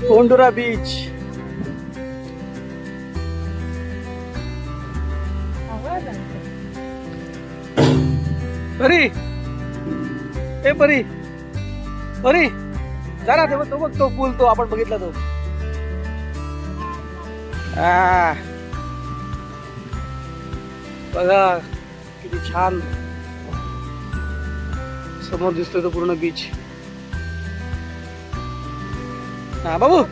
पोंडुरा beach. परी ए परी परी जा ना, तो बघ तो पूल, तो आपण बघितला तो. बघा किती छान समोर दिसतोय तो पूर्ण बीच. हा बाबू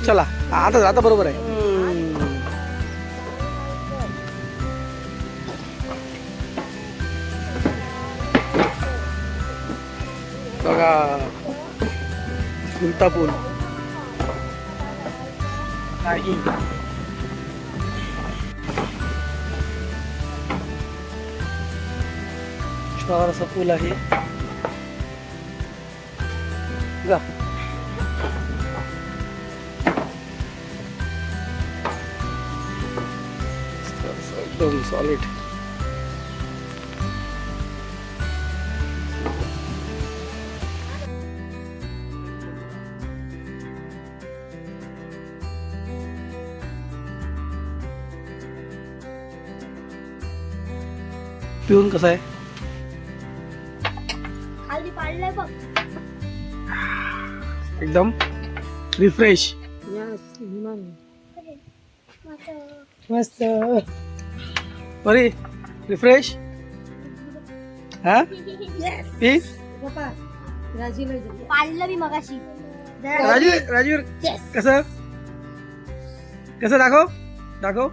चला, आता आता बरोबर आहे. बघा झुलता पूल नाही. छोटासा पूल आहे. जा एकदम सॉलिड. पिऊन कसं आहे? खाली पाडलंय बघ. एकदम रिफ्रेश. मस्त. बरी रिफ्रेश. हा पी पाडलं मी मगाशी. राजू राजू कसं कसं दाखव दाखव.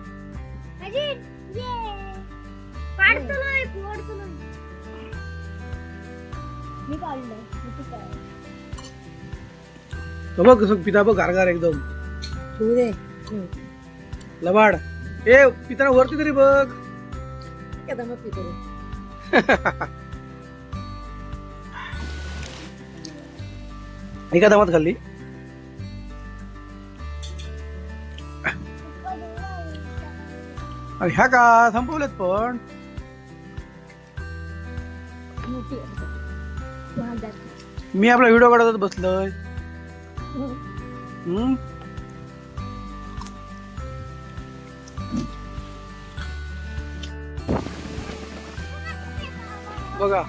मी पाडलं. बघ कसं पिता बघ गारगार एकदम लबाड. ए पिताना वरती तरी बघ. एका दमात खाल्ली. आणि ह्या का संपवलेत पण. मी आपला व्हिडिओ काढत बसलोय. बघा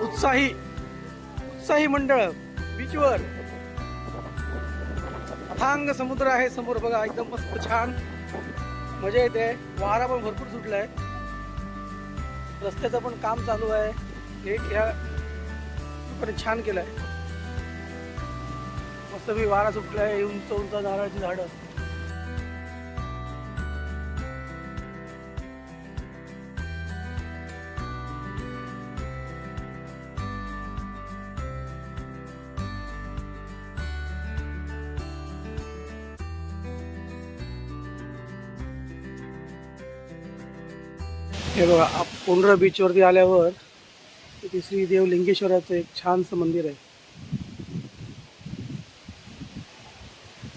उत्साही उत्साही मंडळ बीचवर. अथांग समुद्र आहे समोर. बघा एकदम मस्त छान मजा येते. वारा पण भरपूर सुटलाय. रस्त्याचं पण काम चालू आहे. गेट ह्या पण छान केलंय. मस्त मी वारा सुटलाय. उंच उंच नारळाची झाडं. हे बघा पोंढरा बीच वरती आल्यावर इथे श्री देव लिंगेश्वराचं एक छानसं मंदिर आहे.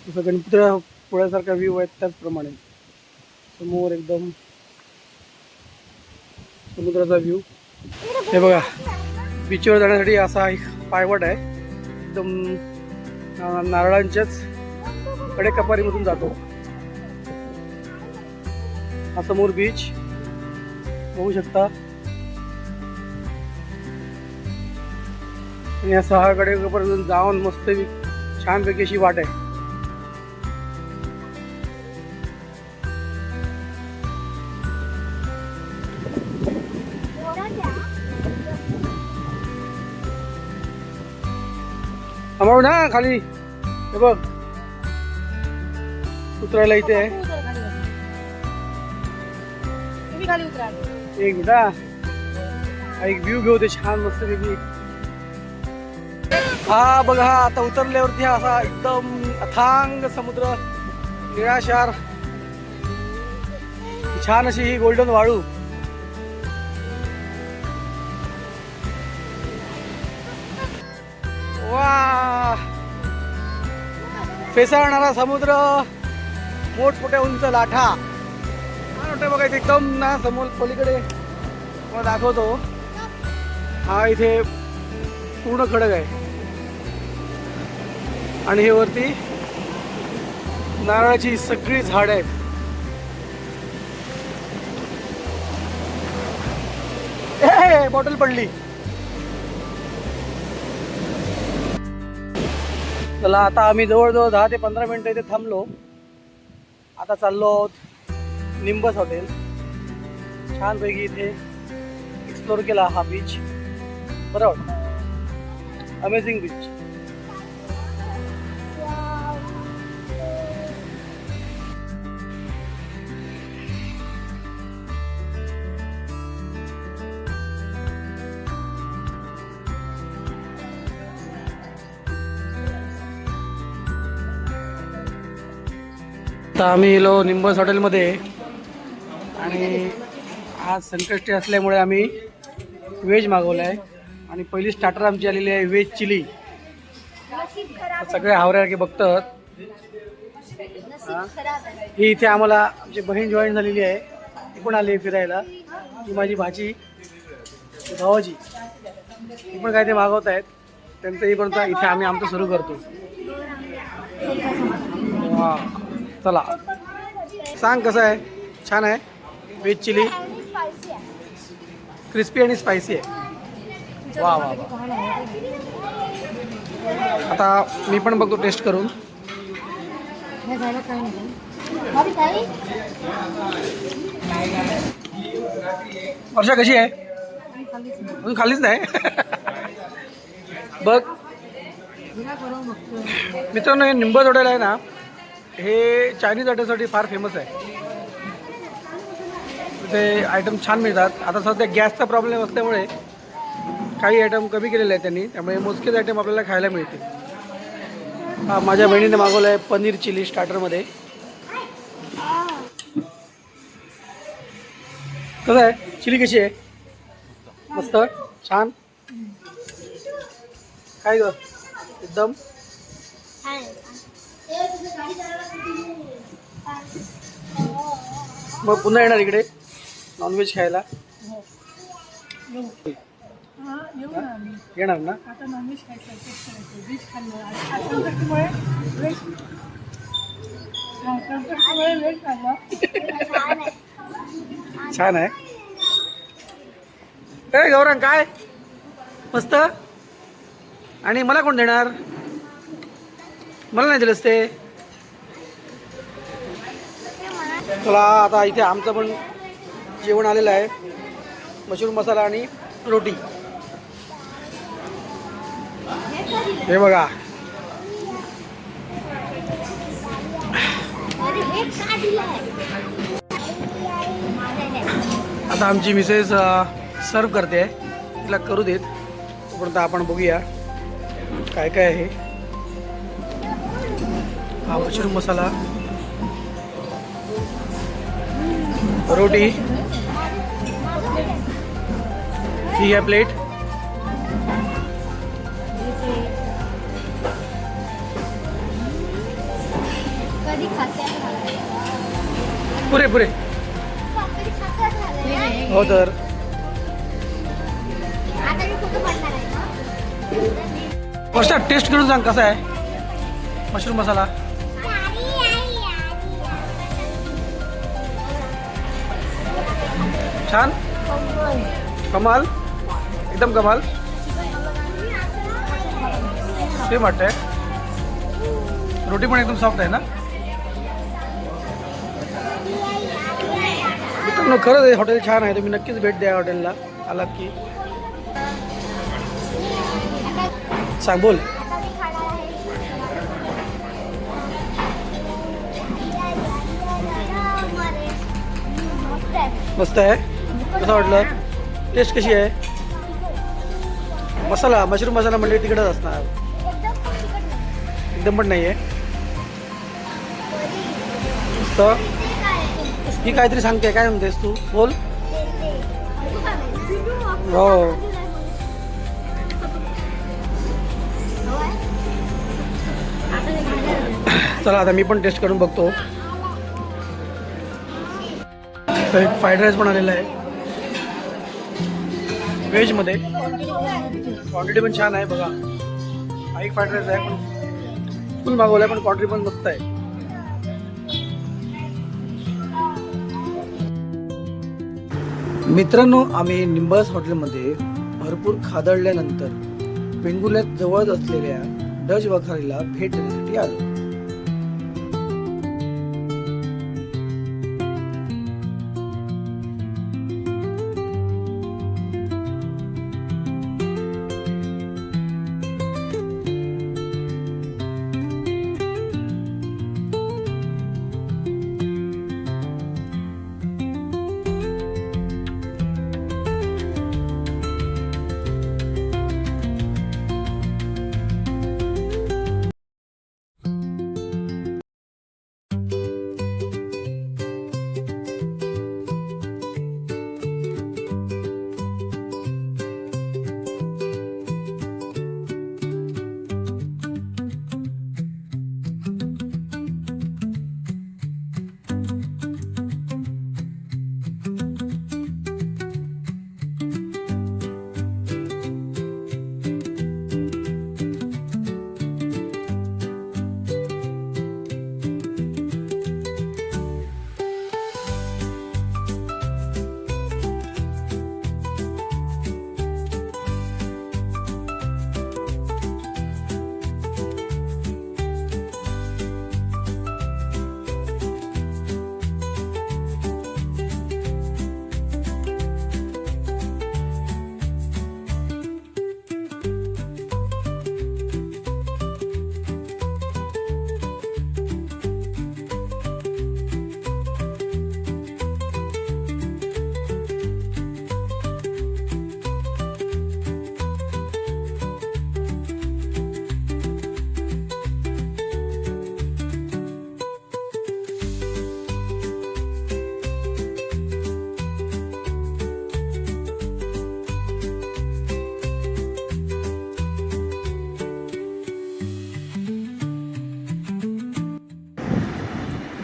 जसं गणपतीला पुण्यासारखा व्ह्यू आहे त्याचप्रमाणे समोर एकदम समुद्राचा व्ह्यू. हे बघा बीचवर जाण्यासाठी असा एक पायवाट आहे. एकदम नारळांच्याच कडेकपारीमधून जातो. हा समोर बीच बघू शकता. या 6 कडेपर्यंत जाऊन मस्त छानपैकी अशी वाट आहे. थांबव ना खाली. हे बघ उतरायला इथे आहे. एक मिनिट हा एक व्ह्यू घेऊ दे छान मस्त पैकी. हा बघा आता उतरल्यावरती हा असा एकदम अथांग समुद्र निळाशार छान अशी ही गोल्डन वाळू. वा फेसाळणारा समुद्र. मोठमोठ्या उंच लाठा. बघा इथे एकदम ना समोर पलीकडे मला दाखवतो. हा इथे पूर्ण खडक आहे आणि हे वरती नारळाची सगळी झाड आहेत. बॉटल पडली. चला आता आम्ही जवळजवळ 10 ते 15 मिनिटं इथे थांबलो. आता चाललो आहोत निंबस हॉटेल. छानपैकी इथे एक्सप्लोर केला हा बीच. बरोबर, अमेझिंग बीच. आता आम्ही गेलो निंबस हॉटेलमध्ये आणि आज संकष्टी असल्यामुळे आम्ही व्हेज मागवलं आहे आणि पहिली स्टार्टर आमची आलेली आहे व्हेज चिली. सगळे हावऱ्यासारखे बघतात. ही इथे आम्हाला आमची बहीण जॉईन झालेली आहे. ती पण आली आहे फिरायला. ती माझी भाची भावाची. ती पण काय ते मागवत आहेत. त्यांचं हे करतो. इथे आम्ही आमचं सुरू करतो. वा, चला सांग कसं आहे. छान आहे. व्हेज चिली क्रिस्पी आणि स्पायसी आहे. वा वा वा. आता मी पण बघतो टेस्ट करून. वर्षा कशी आहे. अजून खाल्लीच नाही. बघ मित्रांनो, हे निंबस हॉटेल आहे ना, हे चायनीज हॉटेलसाठी फार फेमस आहे. तिथे आयटम छान मिळतात. आता सध्या गॅसचा प्रॉब्लेम असल्यामुळे काही आयटम कमी केलेले आहेत त्यांनी, त्यामुळे मोजकेच आयटम आपल्याला खायला मिळतील. हा माझ्या बहिणीने मागवलं आहे पनीर चिली स्टार्टरमध्ये. कसं आहे चिली, कशी आहे. मस्त छान. काय ग एकदम. मग पुन्हा येणार इकडे नॉनव्हेज खायला. येणार ना. आता नॉनव्हेज खायचं, व्हेज खाल्लं. व्हेज खाल्लं. छान आहे. काय गौरंग, काय मस्त. आणि मला कोण देणार. मला नाही दिलंस ते. चला आता इथे आमचं पण जेवण आलेलं आहे. मशरूम मसाला आणि रोटी. हे बघा. आता आमची मिसेस सर्व करते. तिला करू देत. तोपर्यंत आपण बघूया काय काय आहे. हा मशरूम मसाला, रोटी, ही आहे प्लेट. पुरे पुरे हो तर. फर्स्ट टेस्ट करून सांग कसा आहे मशरूम मसाला. छान, कमाल, एकदम कमाल. सेम वाटतंय. रोटी पण एकदम सॉफ्ट आहे ना. मित्रांनो खरंच हे हॉटेल छान आहे. तुम्ही नक्कीच भेट द्या हॉटेलला आलात की. सांग, बोल. मस्त आहे. कसं वाटलं. टेस्ट कशी आहे. मसाला, मशरूम मसाला म्हणजे तिकडच असणार. एकदम पण नाही आहे. मस्त. ही काहीतरी सांगते. काय म्हणतेस तू, बोल. हो. चला आता मी पण टेस्ट करून बघतो. एक फ्राईड राईस पण आलेला आहे व्हेजमध्ये. क्वांटिटी पण छान आहे बघा. हा एक फ्राईड राईस आहे पण फुल मागवलाय पण क्वांटिटी पण मस्त आहे. मित्रांनो, आम्ही निंबस हॉटेलमध्ये भरपूर खादडल्यानंतर वेंगुर्ल्यात जवळच असलेल्या डच वखारीला भेट देण्यासाठी आलो.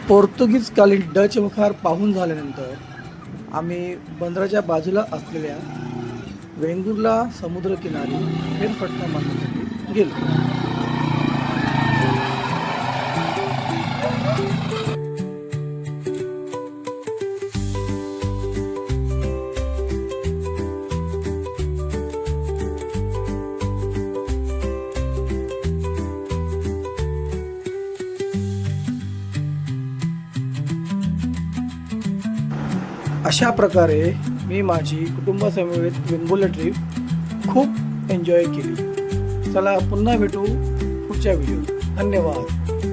पोर्तुगीज कालीन डच वखार पाहून झाल्यानंतर आम्ही बंदराच्या बाजूला असलेल्या वेंगुर्ला समुद्रकिनारी फेरफटका मारण्यासाठी गेलो. अशा प्रकारे मी माझी कुटुंबासमवेत वेंगुर्ला ट्रिप खूप एन्जॉय केली. चला पुन्हा भेटू पुढच्या व्हिडिओ. धन्यवाद.